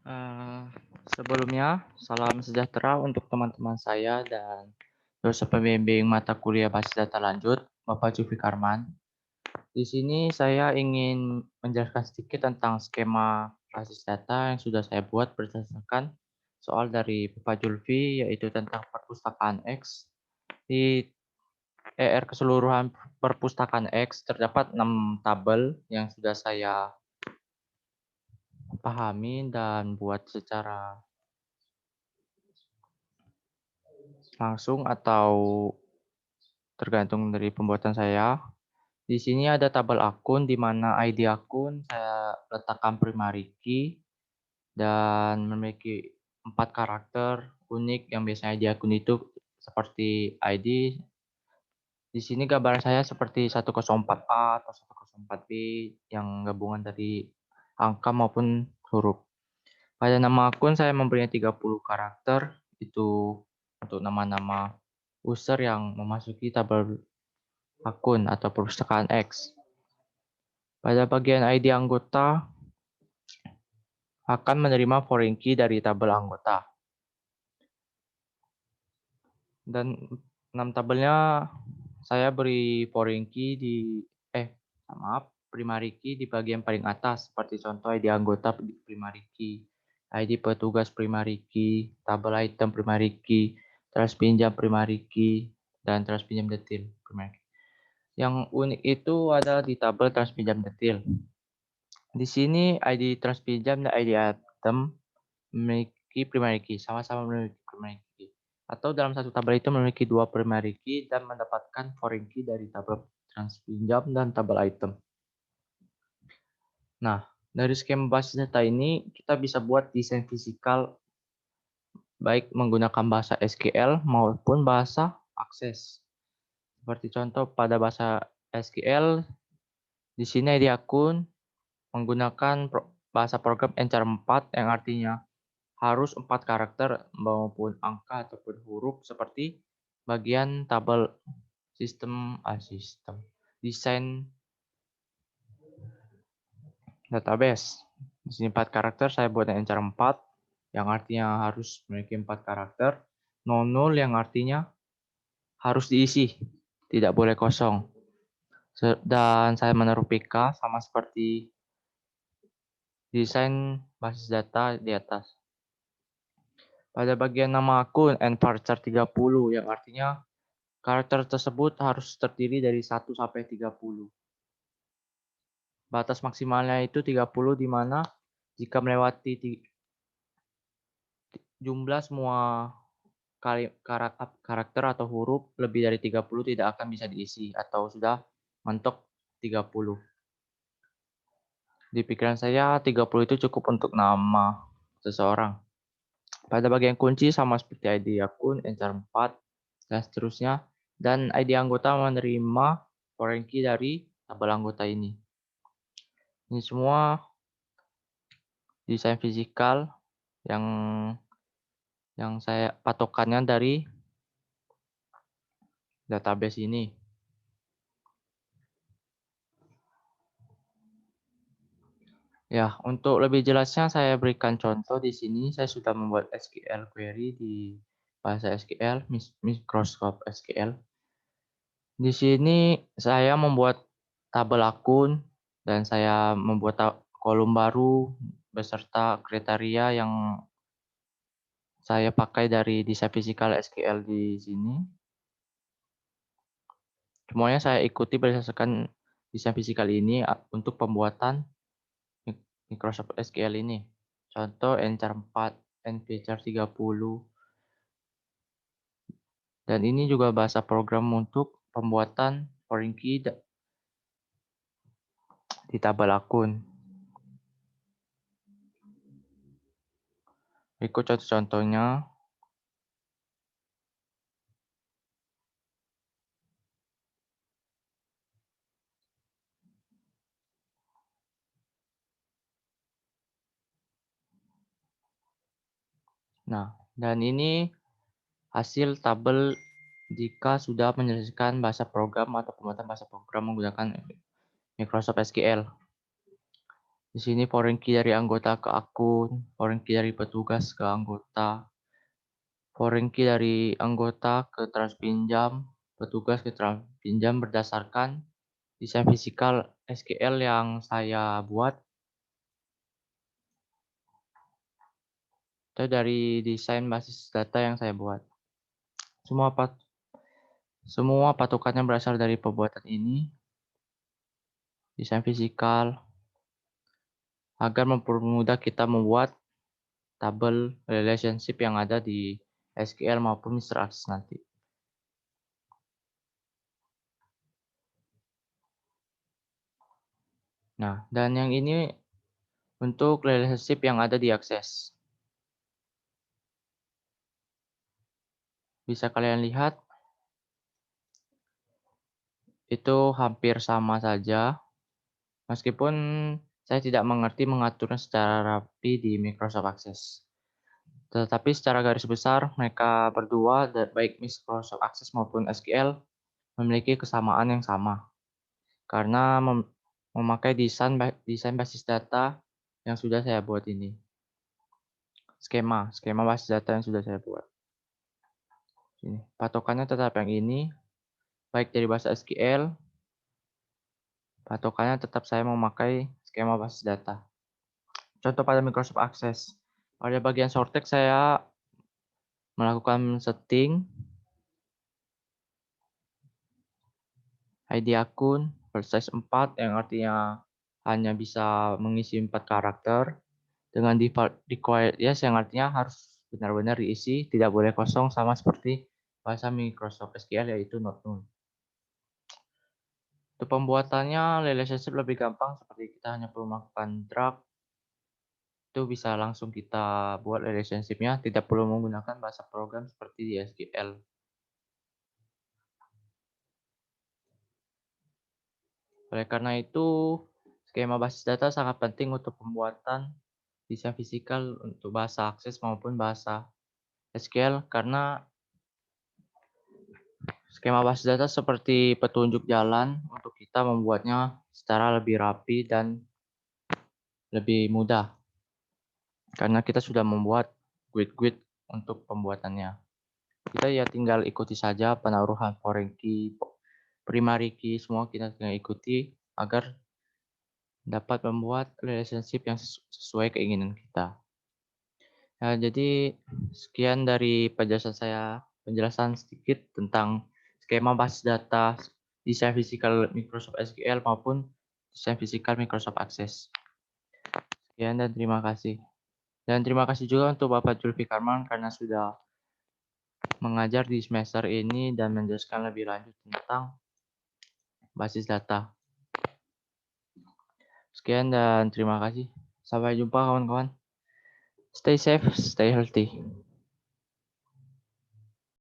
Eh, Sebelumnya, salam sejahtera untuk teman-teman saya dan dosen pembimbing mata kuliah basis data lanjut, Bapak Jufi Karman. Di sini saya ingin menjelaskan sedikit tentang skema basis data yang sudah saya buat berdasarkan soal dari Bapak Julfi, yaitu tentang perpustakaan X. Di keseluruhan perpustakaan X terdapat 6 tabel yang sudah saya pahami dan buat secara langsung atau tergantung dari pembuatan saya. Di sini ada tabel akun di mana ID akun saya letakkan primary key dan memiliki 4 karakter unik yang biasanya di akun itu seperti ID. Di sini gambar saya seperti 104A atau 104B yang gabungan dari angka maupun huruf. Pada nama akun saya memberinya 30 karakter, itu untuk nama-nama user yang memasuki tabel akun atau perpustakaan X. Pada bagian ID anggota akan menerima foreign key dari tabel anggota. Dan 6 tabelnya saya beri foreign key primary key di bagian paling atas seperti contoh ID anggota primary key, ID petugas primary key, tabel item primary key, teras pinjam primary key, dan teras pinjam detail primary key. Yang unik itu ada di tabel teras pinjam detail. Di sini ID teras pinjam dan ID item memiliki primary key, sama-sama memiliki primary key. Atau dalam satu tabel itu memiliki 2 primary key dan mendapatkan foreign key dari tabel teras pinjam dan tabel item. Nah, dari skema basis data ini kita bisa buat desain fisikal baik menggunakan bahasa SQL maupun bahasa Access. Seperti contoh pada bahasa SQL, di sini di akun menggunakan bahasa program Enchar 4 yang artinya harus 4 karakter maupun angka ataupun huruf seperti bagian tabel sistem desain database. Di sini 4 karakter saya buat Enchar 4 yang artinya harus memiliki 4 karakter, 00 yang artinya harus diisi, tidak boleh kosong. Dan saya menaruh PK sama seperti desain basis data di atas. Pada bagian nama akun nvarchar 30 yang artinya karakter tersebut harus terdiri dari 1 sampai 30. Batas maksimalnya itu 30 di mana jika melewati jumlah semua karakter atau huruf lebih dari 30 tidak akan bisa diisi atau sudah mentok 30. Di pikiran saya 30 itu cukup untuk nama seseorang. Pada bagian kunci sama seperti ID akun, encar 4, dan seterusnya. Dan ID anggota menerima foreign key dari tabel anggota ini. Ini semua desain fisikal yang saya patokannya dari database ini. Ya, untuk lebih jelasnya saya berikan contoh di sini. Saya sudah membuat SQL query di bahasa SQL, Microsoft SQL. Di sini saya membuat tabel akun dan saya membuat kolom baru beserta kriteria yang saya pakai dari desain fisikal SQL di sini. Semuanya saya ikuti berdasarkan desain fisikal ini untuk pembuatan Microsoft SQL ini. Contoh Enchar 4, nvchar 30. Dan ini juga bahasa program untuk pembuatan foreign key di tabel akun. Berikut contoh-contohnya. Nah, dan ini hasil tabel jika sudah menyelesaikan bahasa program atau pembuatan bahasa program menggunakan Microsoft SQL. Di sini foreign key dari anggota ke akun, foreign key dari petugas ke anggota, foreign key dari anggota ke transpinjam, petugas ke transpinjam berdasarkan desain fisikal SQL yang saya buat atau dari desain basis data yang saya buat. Semua semua patokannya berasal dari pembuatan ini, desain fisikal, agar mempermudah kita membuat tabel relationship yang ada di SQL maupun Mr. Access nanti. Nah, dan yang ini untuk relationship yang ada di Access. Bisa kalian lihat, itu hampir sama saja, meskipun saya tidak mengerti mengaturnya secara rapi di Microsoft Access. Tetapi secara garis besar, mereka berdua, baik Microsoft Access maupun SQL, memiliki kesamaan yang sama. Karena memakai desain basis data yang sudah saya buat ini. Skema basis data yang sudah saya buat. Ini. Patokannya tetap yang ini, baik dari bahasa SQL, patokannya tetap saya memakai skema basis data. Contoh pada Microsoft Access. Pada bagian short text saya melakukan setting ID akun size 4 yang artinya hanya bisa mengisi 4 karakter dengan default required yes yang artinya harus benar-benar diisi, tidak boleh kosong sama seperti bahasa Microsoft SQL yaitu not null. Untuk pembuatannya relationship lebih gampang seperti kita hanya perlu melakukan drag itu bisa langsung kita buat relationship-nya, tidak perlu menggunakan bahasa program seperti di SQL. Oleh karena itu, skema basis data sangat penting untuk pembuatan desain fisikal untuk bahasa Access maupun bahasa SQL karena skema basis data seperti petunjuk jalan untuk kita membuatnya secara lebih rapi dan lebih mudah. Karena kita sudah membuat guide untuk pembuatannya. Kita ya tinggal ikuti saja penaruhan foreign key, primary key, semua kita tinggal ikuti agar dapat membuat relationship yang sesuai keinginan kita. Nah, jadi sekian dari penjelasan sedikit tentang skema basis data, desain fisikal Microsoft SQL maupun desain fisikal Microsoft Access. Sekian dan terima kasih. Dan terima kasih juga untuk Bapak Julfi Karman karena sudah mengajar di semester ini dan menjelaskan lebih lanjut tentang basis data. Sekian dan terima kasih. Sampai jumpa kawan-kawan. Stay safe, stay healthy.